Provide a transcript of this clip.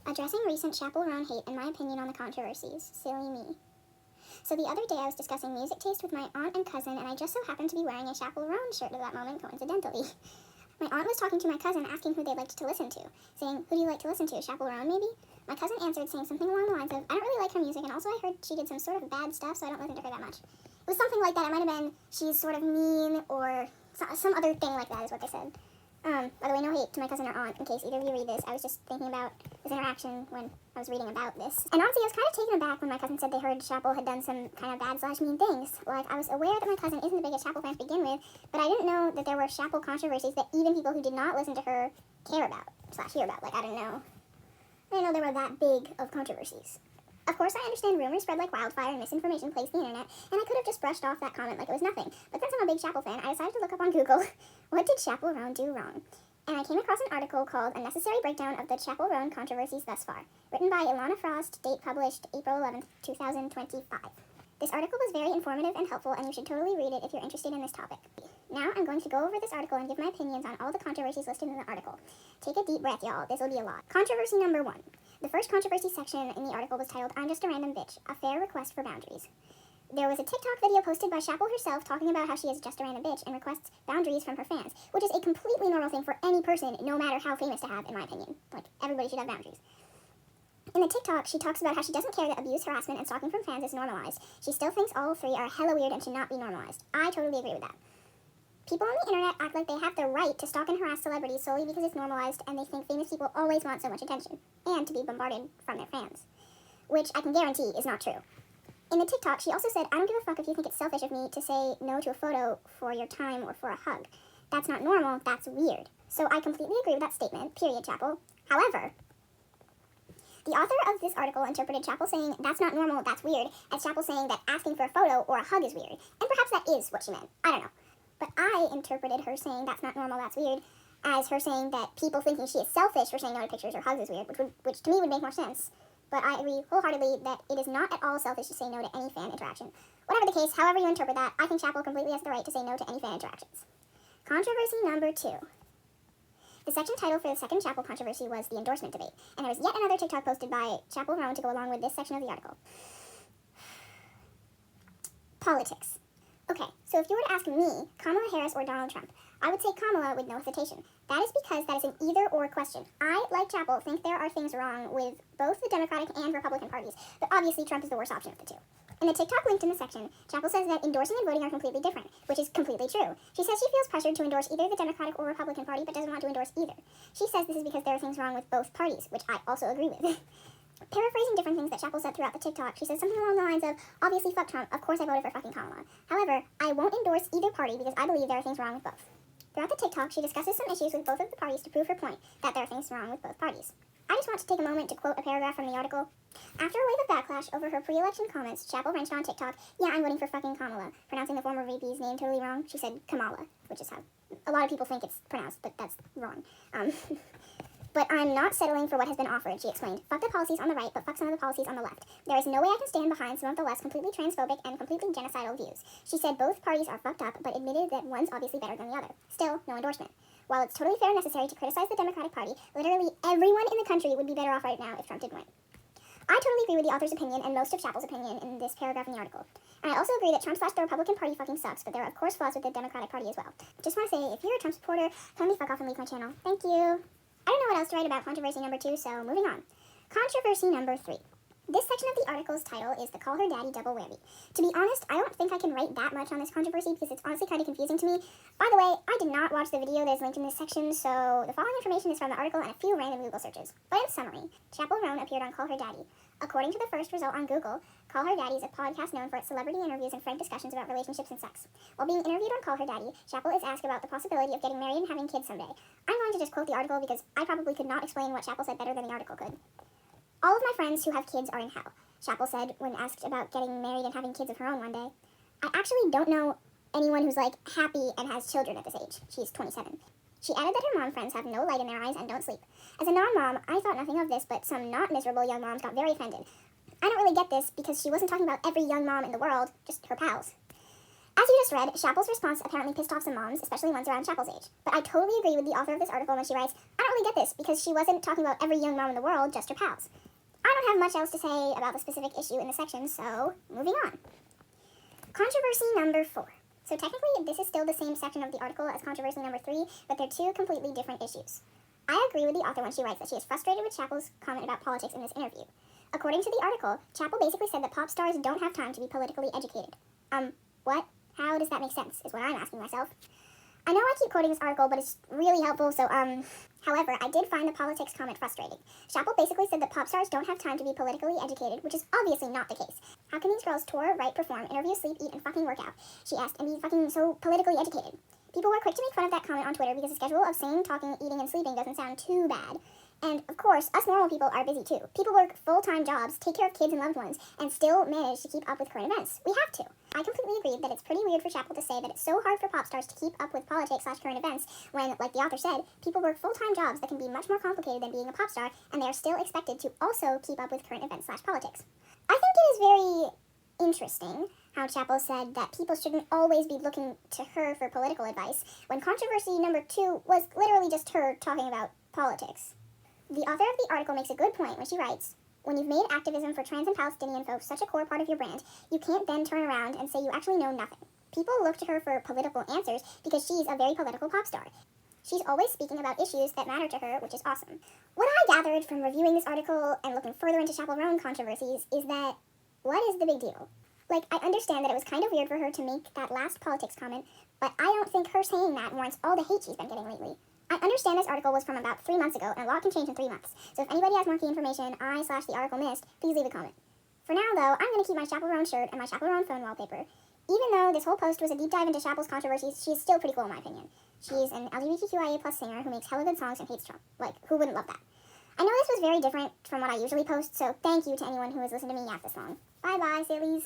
Addressing recent Chappell Roan hate and my opinion on the controversies. Silly me. So the other day I was discussing music taste with my aunt and cousin, and I just so happened to be wearing a Chappell Roan shirt at that moment, coincidentally. My aunt was talking to my cousin, asking who they liked to listen to, saying, "Who do you like to listen to, Chappell Roan maybe?" My cousin answered, saying something along the lines of, "I don't really like her music, and also I heard she did some sort of bad stuff, so I don't listen to her that much." It was something like that. It might have been, she's sort of mean, or some other thing like that is what they said. By the way, no hate to my cousin or aunt, in case either of you read this. I was just thinking about this interaction when I was reading about this. And honestly, I was kind of taken aback when my cousin said they heard Chappell had done some kind of bad/mean things. Like, I was aware that my cousin isn't the biggest Chappell fan to begin with, but I didn't know that there were Chappell controversies that even people who did not listen to her care about/hear about. Like, I didn't know there were that big of controversies. Of course, I understand rumors spread like wildfire and misinformation plagues the internet, and I could have just brushed off that comment like it was nothing. But since I'm a big Chappell fan, I decided to look up on Google, what did Chappell Roan do wrong? And I came across an article called A Necessary Breakdown of the Chappell Roan Controversies Thus Far, written by Ilana Frost, date published April 11th, 2025. This article was very informative and helpful, and you should totally read it if you're interested in this topic. Now I'm going to go over this article and give my opinions on all the controversies listed in the article. Take a deep breath, y'all. This will be a lot. Controversy number 1. The first controversy section in the article was titled, "I'm Just a Random Bitch, a Fair Request for Boundaries." There was a TikTok video posted by Chappell herself talking about how she is just a random bitch and requests boundaries from her fans, which is a completely normal thing for any person, no matter how famous to have, in my opinion. Like, everybody should have boundaries. In the TikTok, she talks about how she doesn't care that abuse, harassment, and stalking from fans is normalized. She still thinks all three are hella weird and should not be normalized. I totally agree with that. People on the internet act like they have the right to stalk and harass celebrities solely because it's normalized, and they think famous people always want so much attention, and to be bombarded from their fans, which I can guarantee is not true. In the TikTok, she also said, "I don't give a fuck if you think it's selfish of me to say no to a photo for your time or for a hug. That's not normal, that's weird." So I completely agree with that statement, period, Chappell. However, the author of this article interpreted Chappell saying, "That's not normal, that's weird," as Chappell saying that asking for a photo or a hug is weird. And perhaps that is what she meant. I don't know. But I interpreted her saying, "That's not normal, that's weird," as her saying that people thinking she is selfish for saying no to pictures or hugs is weird, which to me would make more sense. But I agree wholeheartedly that it is not at all selfish to say no to any fan interaction. Whatever the case, however you interpret that, I think Chappell completely has the right to say no to any fan interactions. Controversy number 2. The section title for the second Chappell controversy was the endorsement debate, and there was yet another TikTok posted by Chappell Roan to go along with this section of the article. Politics. Okay, so if you were to ask me, Kamala Harris or Donald Trump, I would say Kamala with no hesitation. That is because that is an either-or question. I, like Chappell, think there are things wrong with both the Democratic and Republican parties, but obviously Trump is the worst option of the two. In the TikTok linked in the section, Chappell says that endorsing and voting are completely different, which is completely true. She says she feels pressured to endorse either the Democratic or Republican Party, but doesn't want to endorse either. She says this is because there are things wrong with both parties, which I also agree with. Paraphrasing different things that Chappell said throughout the TikTok, she says something along the lines of, "Obviously fuck Trump, of course I voted for fucking Kamala. However, I won't endorse either party because I believe there are things wrong with both." Throughout the TikTok, she discusses some issues with both of the parties to prove her point that there are things wrong with both parties. I just want to take a moment to quote a paragraph from the article. After a wave of backlash over her pre-election comments, Chappell wrenched on TikTok, "Yeah, I'm voting for fucking Kamala," pronouncing the former VP's name totally wrong. She said Kamala, which is how a lot of people think it's pronounced, but that's wrong. "But I'm not settling for what has been offered," she explained. "Fuck the policies on the right, but fuck some of the policies on the left. There is no way I can stand behind some of the less completely transphobic and completely genocidal views." She said both parties are fucked up, but admitted that one's obviously better than the other. Still, no endorsement. While it's totally fair and necessary to criticize the Democratic Party, literally everyone in the country would be better off right now if Trump did win. I totally agree with the author's opinion and most of Chappell's opinion in this paragraph in the article. And I also agree that Trump/the Republican Party fucking sucks, but there are of course flaws with the Democratic Party as well. Just want to say, if you're a Trump supporter, kindly fuck off and leave my channel. Thank you. I don't know what else to write about controversy number 2, so moving on. Controversy number 3. This section of the article's title is the Call Her Daddy Double Whammy. To be honest, I don't think I can write that much on this controversy because it's honestly kind of confusing to me. By the way, I did not watch the video that is linked in this section, so the following information is from the article and a few random Google searches. But in summary, Chappell Roan appeared on Call Her Daddy. According to the first result on Google, Call Her Daddy is a podcast known for its celebrity interviews and frank discussions about relationships and sex. While being interviewed on Call Her Daddy, Chappell is asked about the possibility of getting married and having kids someday. I'm going to just quote the article because I probably could not explain what Chappell said better than the article could. "All of my friends who have kids are in hell," Chappell said when asked about getting married and having kids of her own one day. "I actually don't know anyone who's happy and has children at this age." She's 27. She added that her mom friends have no light in their eyes and don't sleep. "As a non-mom, I thought nothing of this, but some not miserable young moms got very offended. I don't really get this because she wasn't talking about every young mom in the world, just her pals." As you just read, Chappell's response apparently pissed off some moms, especially ones around Chappell's age. But I totally agree with the author of this article when she writes, I don't really get this, because she wasn't talking about every young mom in the world, just her pals. I don't have much else to say about the specific issue in the section, so moving on. Controversy number 4. So technically, this is still the same section of the article as controversy number 3, but they're two completely different issues. I agree with the author when she writes that she is frustrated with Chappell's comment about politics in this interview. According to the article, Chappell basically said that pop stars don't have time to be politically educated. What? How does that make sense, is what I'm asking myself. I know I keep quoting this article, but it's really helpful, so, however, I did find the politics comment frustrating. Chappell basically said that pop stars don't have time to be politically educated, which is obviously not the case. How can these girls tour, write, perform, interview, sleep, eat, and fucking work out, she asked, and be fucking so politically educated? People were quick to make fun of that comment on Twitter because the schedule of singing, talking, eating, and sleeping doesn't sound too bad. And, of course, us normal people are busy too. People work full-time jobs, take care of kids and loved ones, and still manage to keep up with current events. We have to. I completely agree that it's pretty weird for Chappell to say that it's so hard for pop stars to keep up with politics/current events when, like the author said, people work full-time jobs that can be much more complicated than being a pop star, and they are still expected to also keep up with current events/politics. I think it is very interesting how Chappell said that people shouldn't always be looking to her for political advice, when controversy number 2 was literally just her talking about politics. The author of the article makes a good point when she writes, when you've made activism for trans and Palestinian folks such a core part of your brand, you can't then turn around and say you actually know nothing. People look to her for political answers because she's a very political pop star. She's always speaking about issues that matter to her, which is awesome. What I gathered from reviewing this article and looking further into Chappell Roan controversies is that, what is the big deal? Like, I understand that it was kind of weird for her to make that last politics comment, but I don't think her saying that warrants all the hate she's been getting lately. I understand this article was from about 3 months ago, and a lot can change in 3 months. So if anybody has more key information the article missed, please leave a comment. For now, though, I'm going to keep my Chappell Roan shirt and my Chappell Roan phone wallpaper. Even though this whole post was a deep dive into Chappell's controversies, she is still pretty cool in my opinion. She's an LGBTQIA+ singer who makes hella good songs and hates Trump. Like, who wouldn't love that? I know this was very different from what I usually post, so thank you to anyone who has listened to me yap this long. Bye-bye, sillies.